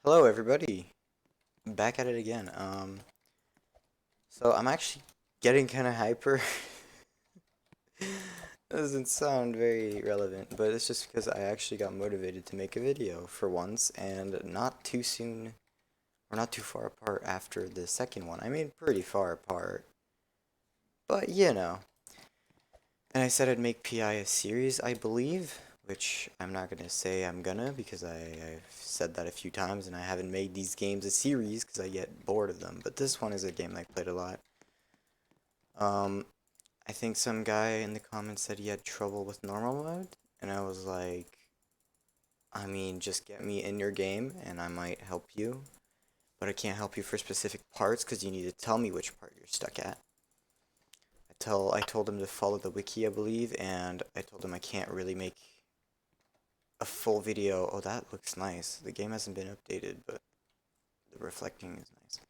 Hello everybody, back at it again. So I'm actually getting kind of hyper. Doesn't sound very relevant, but it's just because I actually got motivated to make a video for once, and not too soon, or not too far apart after the second one. I mean, pretty far apart, but you know. And I said I'd make PI a series, I believe, which I'm not gonna say I'm gonna because I've said that a few times and I haven't made these games a series because I get bored of them. But this one is a game I played a lot. Um, I think some guy in the comments said he had trouble with normal mode, and I was like, I mean, just get me in your game and I might help you, but I can't help you for specific parts because you need to tell me which part you're stuck at. I told him to follow the wiki, I believe, and I told him I can't really make a full video. Oh, that looks nice. The game hasn't been updated, but the reflecting is nice.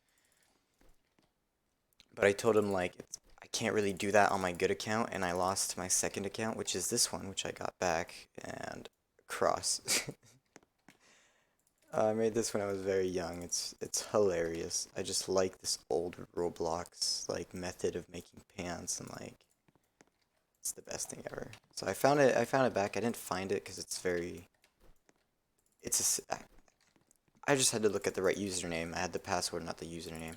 But I told him like I can't really do that on my good account, and I lost my second account, which is this one, which I got back, and cross. I made this when I was very young. It's hilarious. I just like this old Roblox like method of making pants, and like it's the best thing ever. So I found it. I found it back. I didn't find it because it's very. It's a. I just had to look at the right username. I had the password, not the username.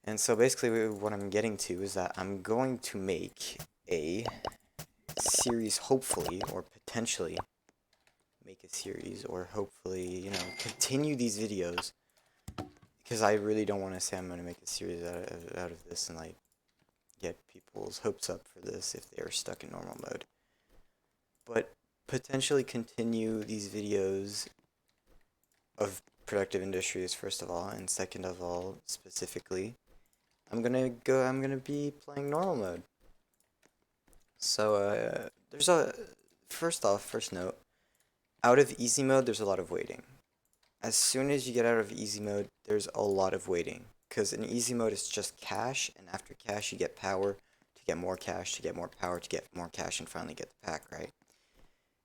And so basically, what I'm getting to is that I'm going to make a series, hopefully, or potentially make a series, or hopefully, continue these videos. Because I really don't want to say I'm going to make a series out of this and, like, get people's hopes up for this if they are stuck in normal mode. But potentially continue these videos of productive industries, first of all, and second of all, specifically, I'm gonna be playing normal mode. So, first note, out of easy mode, there's a lot of waiting. As soon as you get out of easy mode, there's a lot of waiting. Because in easy mode, it's just cash, and after cash, you get power to get more cash, to get more power, to get more cash, and finally get the pack, right?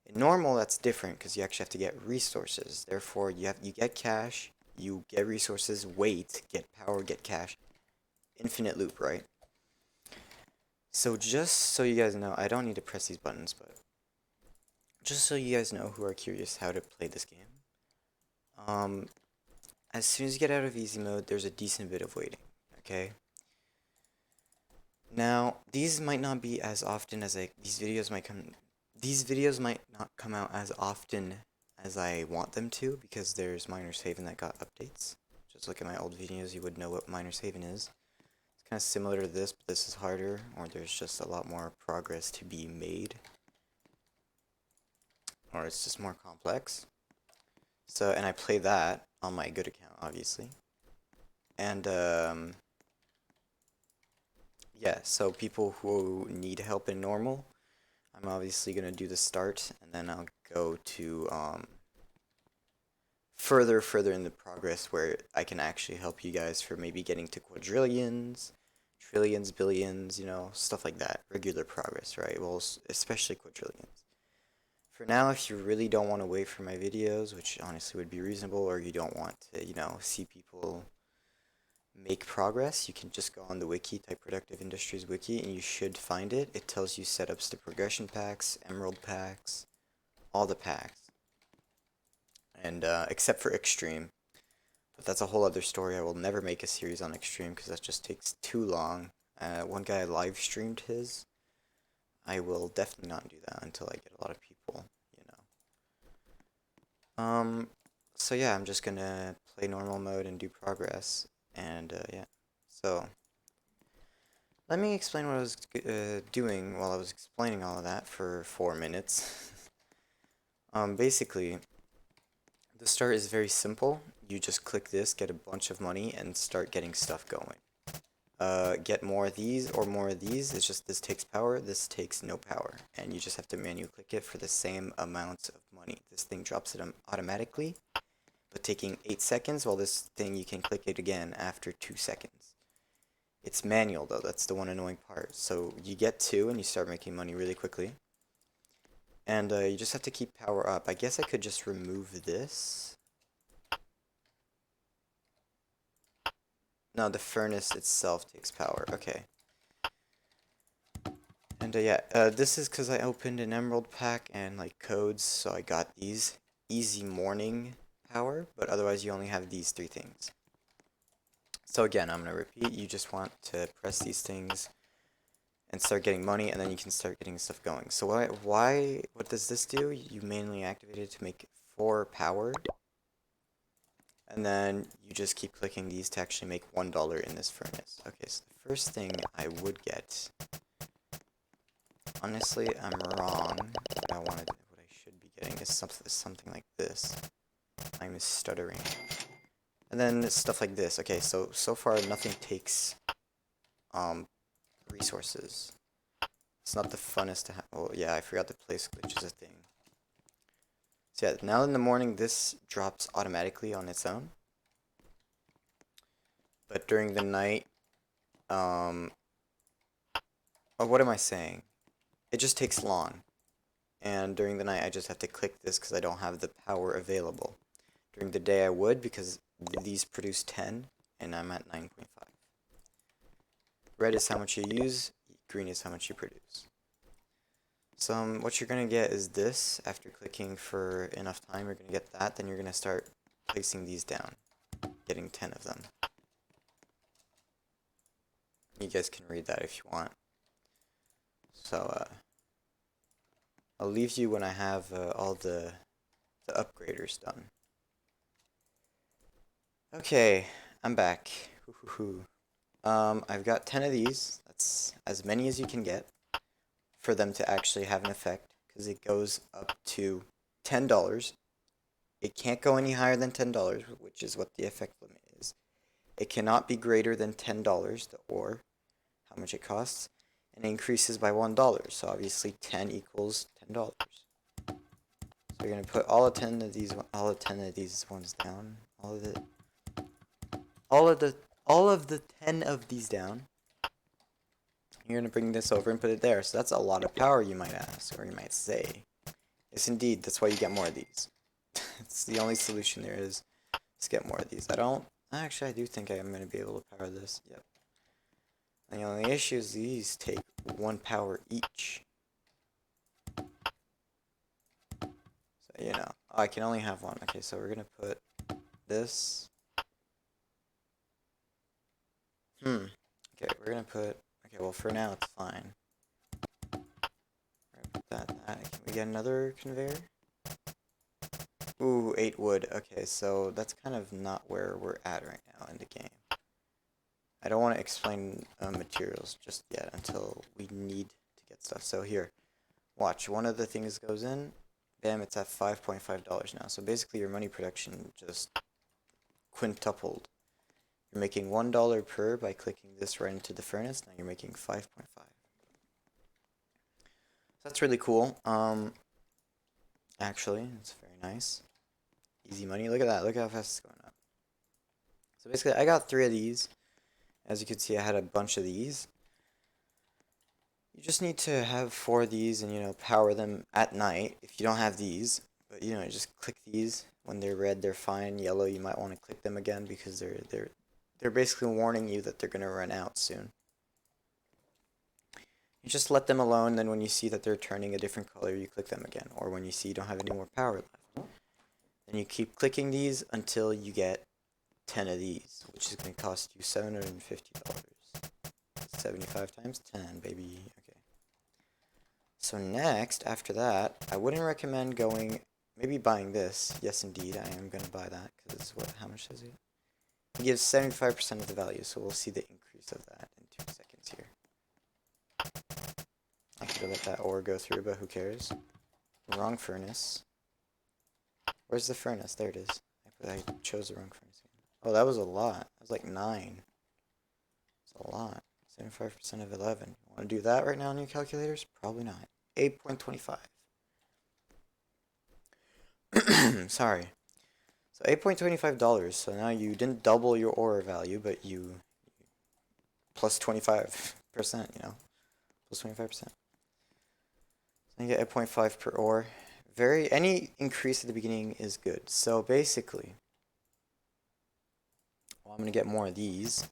In normal, that's different because you actually have to get resources. Therefore, you get cash, you get resources, wait, get power, get cash. Infinite loop, right? So just so you guys know, I don't need to press these buttons, but just so you guys know who are curious how to play this game, um, as soon as you get out of easy mode, there's a decent bit of waiting, okay? Now, these might not be as often as these videos might not come out as often as I want them to, because there's Miner's Haven that got updates. Just look at my old videos, you would know what Miner's Haven is. It's kind of similar to this, but this is harder, or there's just a lot more progress to be made. Or it's just more complex. So, and I play that on my good account, obviously. And, yeah, so people who need help in normal, I'm obviously going to do the start, and then I'll go to, further in the progress where I can actually help you guys for maybe getting to quadrillions, trillions, billions, stuff like that. Regular progress, right? Well, especially quadrillions. For now, if you really don't want to wait for my videos, which honestly would be reasonable, or you don't want to, see people make progress, you can just go on the wiki, type Productive Industries Wiki, and you should find it. It tells you setups to progression packs, emerald packs, all the packs, and except for extreme. But that's a whole other story. I will never make a series on extreme because that just takes too long. One guy live streamed his. I will definitely not do that until I get a lot of people, you know. So yeah, I'm just gonna play normal mode and do progress, and yeah. So let me explain what I was doing while I was explaining all of that for 4 minutes. Basically, the start is very simple. You just click this, get a bunch of money, and start getting stuff going. Get more of these or more of these. It's just this takes power, this takes no power, and you just have to manually click it for the same amount of money. This thing drops it automatically, but taking 8 seconds, while this thing you can click it again after 2 seconds. It's manual though, that's the one annoying part. So you get 2 and you start making money really quickly. And you just have to keep power up. I guess I could just remove this. No, the furnace itself takes power. Okay. And yeah, this is because I opened an emerald pack and like codes, so I got these easy morning power, but otherwise you only have these three things. So again, I'm gonna repeat, you just want to press these things and start getting money, and then you can start getting stuff going. So what does this do? You mainly activate it to make 4 power, and then you just keep clicking these to actually make $1 in this furnace. Okay, so the first thing I would get, honestly, I'm wrong. What I should be getting is something like this. I'm stuttering. And then stuff like this. Okay, so far nothing takes resources. It's not the funnest to have. Oh yeah, I forgot the place glitch is a thing. So yeah, now in the morning this drops automatically on its own. But during the night, oh, what am I saying? It just takes long. And during the night I just have to click this because I don't have the power available. During the day I would because these produce 10 and I'm at 9.5. Red is how much you use, green is how much you produce. So what you're going to get is this. After clicking for enough time, you're going to get that. Then you're going to start placing these down, getting 10 of them. You guys can read that if you want. So I'll leave you when I have all the upgraders done. Okay, I'm back. I've got 10 of these. That's as many as you can get for them to actually have an effect, because it goes up to $10. It can't go any higher than $10, which is what the effect limit is. It cannot be greater than $10, the ore, how much it costs, and it increases by $1. So obviously 10 equals $10. So you're gonna put all the 10 of these ones down, all of the 10 of these down. You're gonna bring this over and put it there. So that's a lot of power, you might ask, or you might say. Yes, indeed. That's why you get more of these. It's the only solution there is. Let's get more of these. Actually, I do think I am going to be able to power this. Yep. And the only issue is these take 1 power each. So, you know, I can only have one. Okay, so we're going to put this. Okay, we're going to put... Okay, well, for now, it's fine. We're going to put that. Can we get another conveyor? Ooh, 8 wood. Okay, so that's kind of not where we're at right now in the game. I don't want to explain materials just yet until we need to get stuff. So here, watch. One of the things goes in. Bam, it's at $5.5 now. So basically your money production just quintupled. You're making $1 per by clicking this right into the furnace. Now you're making 5.5. So that's really cool. Actually, it's very nice. Easy money. Look at that. Look how fast it's going up. So basically, I got 3 of these. As you can see, I had a bunch of these. You just need to have 4 of these and, you know, power them at night if you don't have these. But, you know, just click these. When they're red, they're fine. Yellow, you might want to click them again because they're basically warning you that they're going to run out soon. You just let them alone, then when you see that they're turning a different color, you click them again. Or when you see you don't have any more power left. Then you keep clicking these until you get 10 of these, which is going to cost you $750. 75 times 10, baby. Okay. So next, after that, I wouldn't recommend maybe buying this. Yes, indeed, I am going to buy that, because it's how much does it? It gives 75% of the value, so we'll see the increase of that in 2 seconds here. I could have let that ore go through, but who cares? Wrong furnace. Where's the furnace? There it is. I chose the wrong furnace. Oh, that was a lot. That was like 9. That's a lot. 75% of 11. You want to do that right now on your calculators? Probably not. 8.25. Sorry. So $8.25. So now you didn't double your ore value, but you plus 25%, you know. Plus 25%. So you get 8.5 per ore. Any increase at the beginning is good. So basically, Well, I'm gonna get more of these.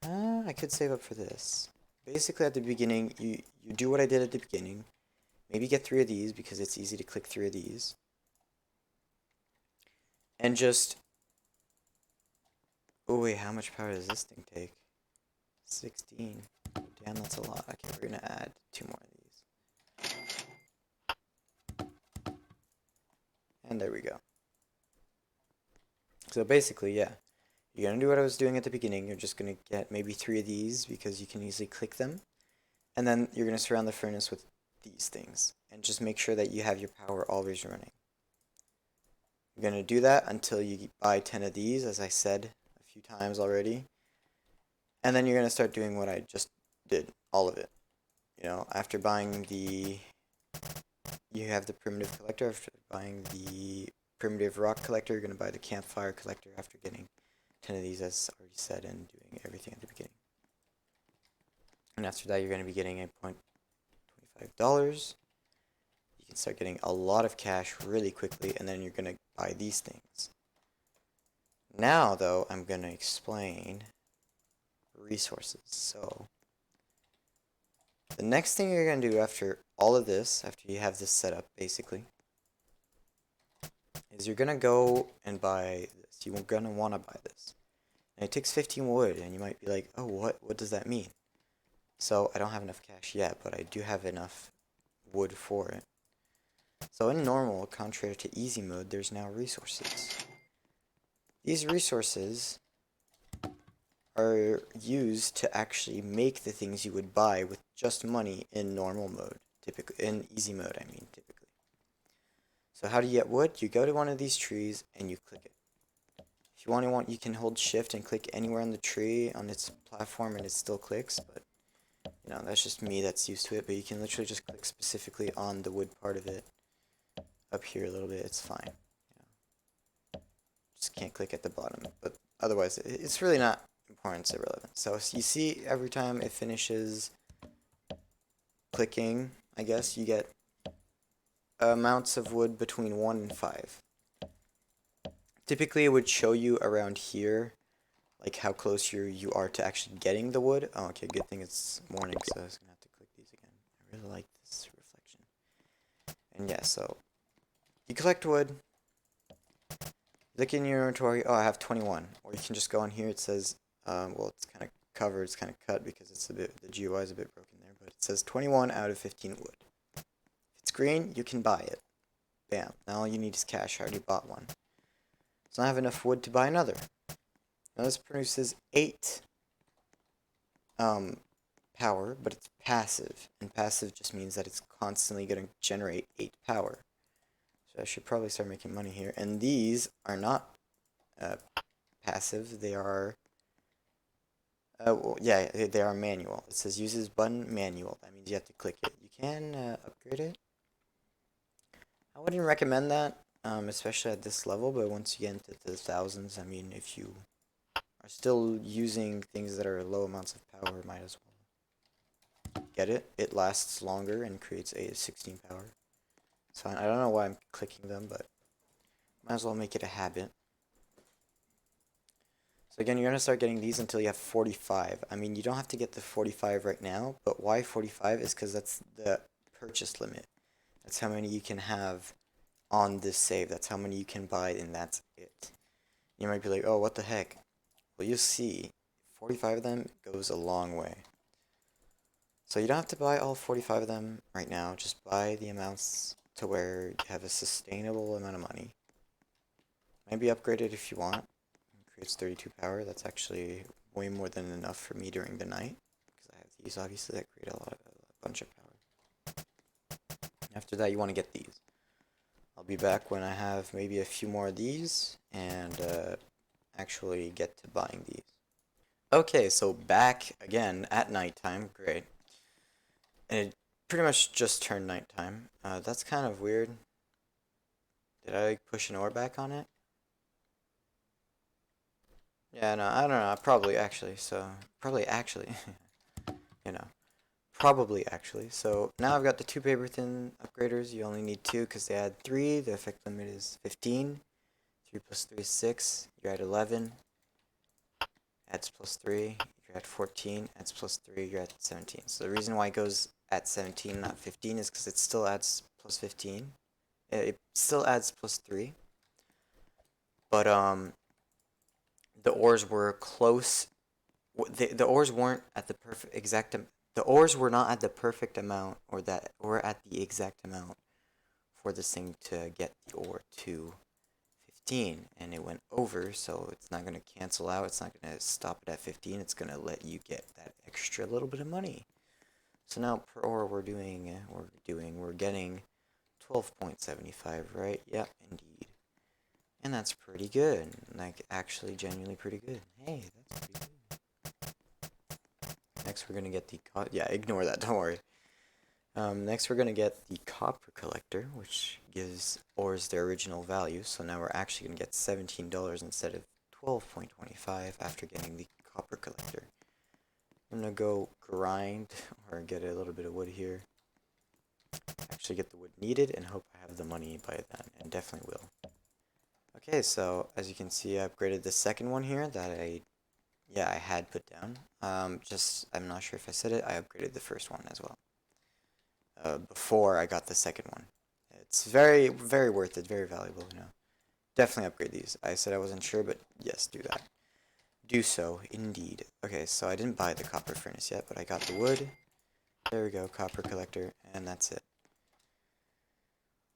I could save up for this. Basically, at the beginning, you do what I did at the beginning. Maybe get 3 of these because it's easy to click 3 of these. And just... Oh wait, how much power does this thing take? 16. Damn, that's a lot. Okay, we're gonna add 2 more of these. And there we go. So basically, yeah. You're gonna do what I was doing at the beginning. You're just gonna get maybe 3 of these because you can easily click them. And then you're gonna surround the furnace with these things. And just make sure that you have your power always running. You're gonna do that until you buy 10 of these, as I said a few times already. And then you're gonna start doing what I just did, all of it. You know, after buying the... You have the primitive collector. After buying the primitive rock collector, you're gonna buy the campfire collector after getting 10 of these, as already said, and doing everything at the beginning. And after that, you're going to be getting $25. You can start getting a lot of cash really quickly, and then you're going to buy these things. Now, though, I'm going to explain resources. So, the next thing you're going to do after all of this, after you have this set up, basically, is you're going to go and buy this. You're going to want to buy this. And it takes 15 wood, and you might be like, oh, what does that mean? So, I don't have enough cash yet, but I do have enough wood for it. So in normal, contrary to easy mode, there's now resources. These resources are used to actually make the things you would buy with just money in normal mode, typically in easy mode, I mean, typically. So how do you get wood? You go to one of these trees and you click it. If you want, you can hold shift and click anywhere on the tree on its platform and it still clicks, but you know, that's just me that's used to it, but you can literally just click specifically on the wood part of it up here a little bit, it's fine. You know, just can't click at the bottom, but otherwise it's really not important, it's irrelevant. So you see every time it finishes clicking, I guess, you get amounts of wood between 1 and 5. Typically, it would show you around here, like how close you are to actually getting the wood. Oh, okay, good thing it's morning, so I was gonna have to click these again. I really like this reflection. And yeah, so you collect wood. Look in your inventory. Oh, I have 21. Or you can just go on here. It says, well, it's kind of covered. It's kind of cut because it's a bit, the GUI is a bit broken there. But it says 21 out of 15 wood. If it's green, you can buy it. Bam. Now all you need is cash. I already bought one. So I have enough wood to buy another. Now this produces 8 power, but it's passive. And passive just means that it's constantly going to generate 8 power. So I should probably start making money here. And these are not passive. They are... well, yeah, they are manual. It says uses button manual. That means you have to click it. You can upgrade it. I wouldn't recommend that, especially at this level, but once you get into the thousands, I mean, if you are still using things that are low amounts of power, might as well get it. It lasts longer and creates a 16 power. So I don't know why I'm clicking them, but might as well make it a habit. So again, you're going to start getting these until you have 45. I mean, you don't have to get the 45 right now, but why 45 is because that's the purchase limit. That's how many you can have on this save. That's how many you can buy, and that's it. You might be like, oh, what the heck? Well, you'll see. 45 of them goes a long way. So you don't have to buy all 45 of them right now. Just buy the amounts to where you have a sustainable amount of money. Maybe upgrade it if you want. It creates 32 power. That's actually way more than enough for me during the night. Because I have these, obviously, that create a bunch of power. After that, you want to get these. I'll be back when I have maybe a few more of these and actually get to buying these. Okay, so back again at nighttime. Great. And it pretty much just turned nighttime. That's kind of weird. Did I push an ore back on it? Yeah, no, I don't know. Probably actually. So, probably actually. you know. Probably actually. So, now I've got the 2 paper thin upgraders. You only need 2 because they add 3. The effect limit is 15. 3 plus 3 is 6. You're at 11. Adds plus 3. You're at 14. Adds plus 3. You're at 17. So the reason why it goes at 17, not 15, is because it still adds plus 15. It still adds plus 3. But the ores were close. The ores weren't at the perfect exact. The ores were not at the perfect amount, or at the exact amount for this thing to get the ore to 15, and it went over, so it's not going to cancel out. It's not going to stop it at 15. It's going to let you get that extra little bit of money. So now per ore we're getting 12.75, right? Yep, indeed. And that's pretty good. Like, actually genuinely pretty good. Hey, that's pretty good. Next we're going to get the yeah, ignore that, don't worry. Next we're going to get the copper collector, which gives ores their original value. So now we're actually going to get $17 instead of 12.25 after getting the copper collector. I'm going to go grind or get a little bit of wood here. Actually get the wood needed and hope I have the money by then, and definitely will. Okay, so as you can see, I upgraded the second one here that I had put down. I'm not sure if I said it, I upgraded the first one as well. Before I got the second one. It's very, very worth it, very valuable, you know. Definitely upgrade these. I said I wasn't sure, but yes, do that. Do so, indeed. Okay, so I didn't buy the copper furnace yet, but I got the wood. There we go, copper collector, and that's it.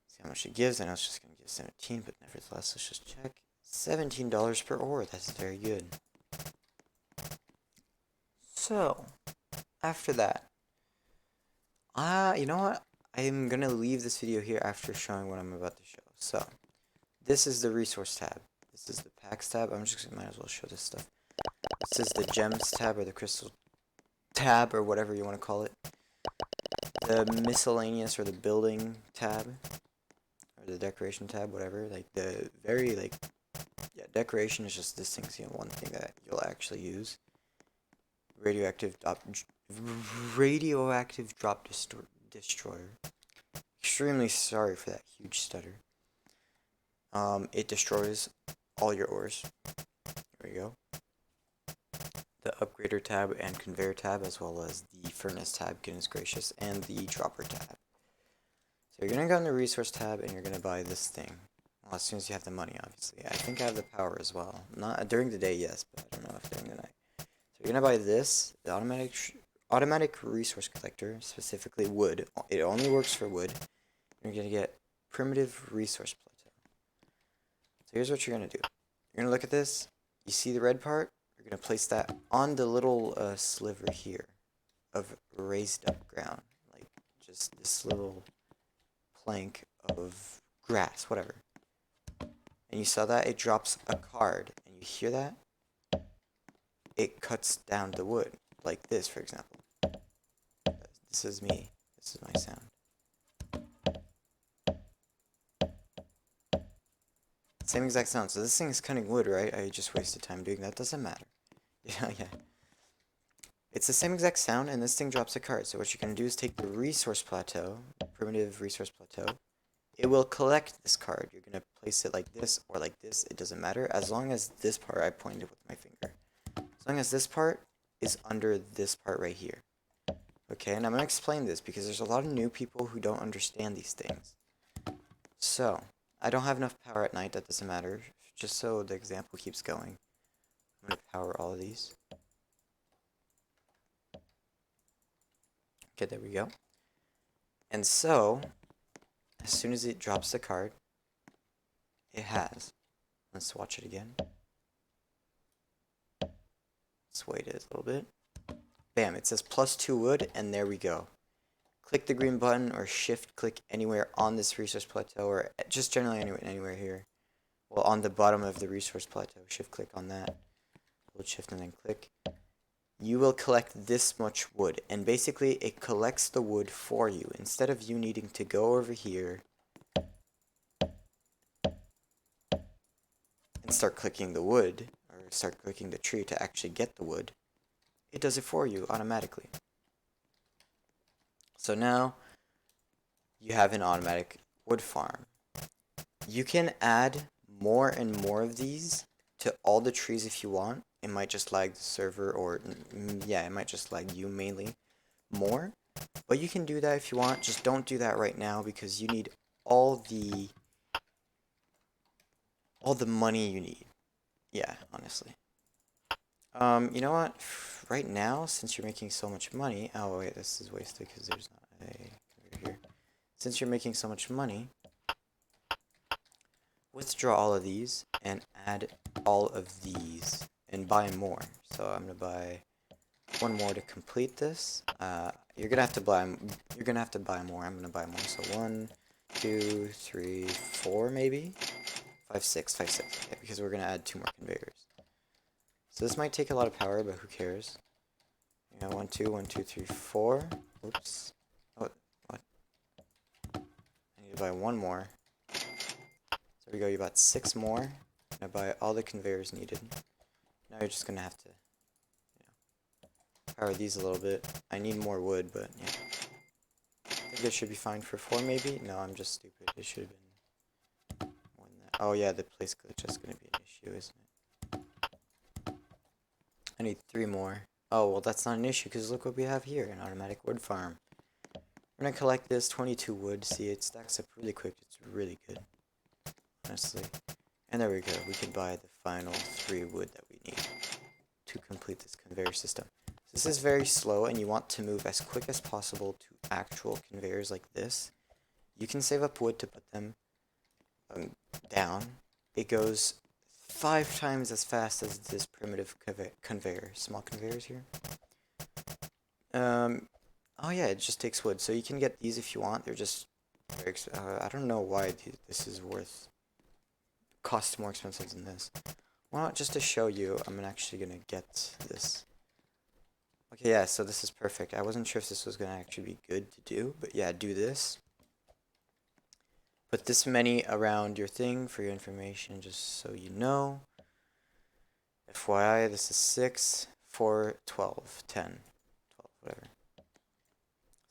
See how much it gives. I know it's just going to give 17, but nevertheless, let's just check. $17 per ore, that's very good. So, after that, you know what? I'm gonna leave this video here after showing what I'm about to show. So, this is the resource tab. This is the packs tab. I'm just might as well show this stuff. This is the gems tab or the crystal tab or whatever you want to call it. The miscellaneous or the building tab or the decoration tab, whatever. Like the very decoration is just this thing's one thing that you'll actually use. Radioactive drop destroyer. Extremely sorry for that huge stutter. It destroys all your ores. There we go. The upgrader tab and conveyor tab, as well as the furnace tab, goodness gracious, and the dropper tab. So you're gonna go in the resource tab and you're gonna buy this thing. Well, as soon as you have the money, obviously. I think I have the power as well. Not during the day, yes, but I don't know if during the night. So you're gonna buy this, the automatic resource collector, specifically wood. It only works for wood. You're gonna get primitive resource plateau. So here's what you're gonna do. You're gonna look at this. You see the red part? You're gonna place that on the little sliver here of raised up ground, like just this little plank of grass, whatever. And you saw that it drops a card, and you hear that? It cuts down the wood, like this, for example. This is me. This is my sound. Same exact sound. So this thing is cutting wood, right? I just wasted time doing that. Doesn't matter. Yeah. It's the same exact sound, and this thing drops a card. So what you're going to do is take the resource plateau, primitive resource plateau. It will collect this card. You're going to place it like this or like this. It doesn't matter. As long as this part, I pointed with my finger. As long as this part is under this part right here. Okay, and I'm going to explain this because there's a lot of new people who don't understand these things. So, I don't have enough power at night. That doesn't matter. Just so the example keeps going. I'm going to power all of these. Okay, there we go. And so, as soon as it drops the card, it has. Let's watch it again. Let's wait it a little bit. Bam, it says +2 wood, and there we go. Click the green button or shift click anywhere on this resource plateau, or just generally anywhere here. Well, on the bottom of the resource plateau, shift click on that. Hold shift and then click. You will collect this much wood, and basically it collects the wood for you. Instead of you needing to go over here and start clicking the wood, or start clicking the tree to actually get the wood, it does it for you automatically. So now you have an automatic wood farm. You can add more and more of these to all the trees if you want. It might just lag the server, or yeah, it might just lag you mainly more. But you can do that if you want. Just don't do that right now because you need all the money you need. Yeah, honestly. You know what? Right now, since you're making so much money, oh wait, this is wasted because there's not a conveyor here. Since you're making so much money, withdraw all of these and add all of these and buy more. So I'm gonna buy one more to complete this. You're gonna have to buy. You're gonna have to buy more. I'm gonna buy more. So 1, 2, 3, 4, maybe 5, 6, 5, 6. Okay, because we're gonna add 2 more conveyors. So this might take a lot of power, but who cares? Yeah, 1, 2, 1, 2, 3, 4. Oops. What? What? I need to buy one more. There we go. You bought 6 more. I buy all the conveyors needed. Now you're just gonna have to, power these a little bit. I need more wood, but yeah. I think it should be fine for 4 maybe? No, I'm just stupid. It should have been more than that. Oh yeah, the place glitch is gonna be an issue, isn't it? I need 3 more. Oh, well that's not an issue, because look what we have here, an automatic wood farm. We're gonna collect this 22 wood. See, it stacks up really quick. It's really good, honestly. And there we go. We can buy the final 3 wood that we need to complete this conveyor system. This is very slow, and you want to move as quick as possible to actual conveyors like this. You can save up wood to put them down. It goes 5 times as fast as this primitive conveyor. Small conveyors here. Oh yeah, it just takes wood. So you can get these if you want. They're just very I don't know why this is cost more expensive than this. Well, not just to show you, I'm actually gonna get this. Okay, yeah, so this is perfect. I wasn't sure if this was gonna actually be good to do, but yeah, do this. Put this many around your thing for your information, just so you know. FYI, this is 6, 4, 12, 10, 12, whatever.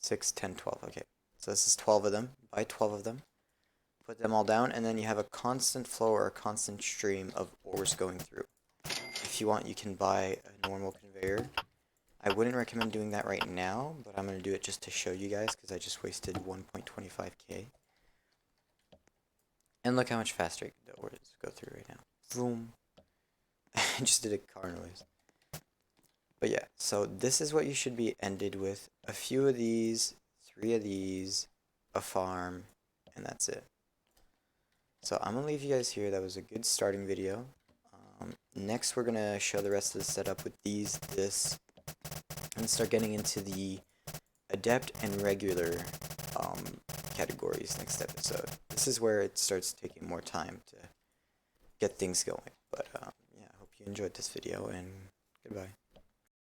6, 10, 12, okay. So this is 12 of them. Buy 12 of them. Put them all down, and then you have a constant flow or a constant stream of ores going through. If you want, you can buy a normal conveyor. I wouldn't recommend doing that right now, but I'm going to do it just to show you guys, because I just wasted 1.25k. And look how much faster the ores go through right now. Boom. I just did a car noise. But yeah, so this is what you should be ended with. A few of these, 3 of these, a farm, and that's it. So I'm going to leave you guys here. That was a good starting video. Next, we're going to show the rest of the setup with these, this, and start getting into the adept and regular categories next episode. This is where it starts taking more time to get things going. But yeah, I hope you enjoyed this video, and goodbye.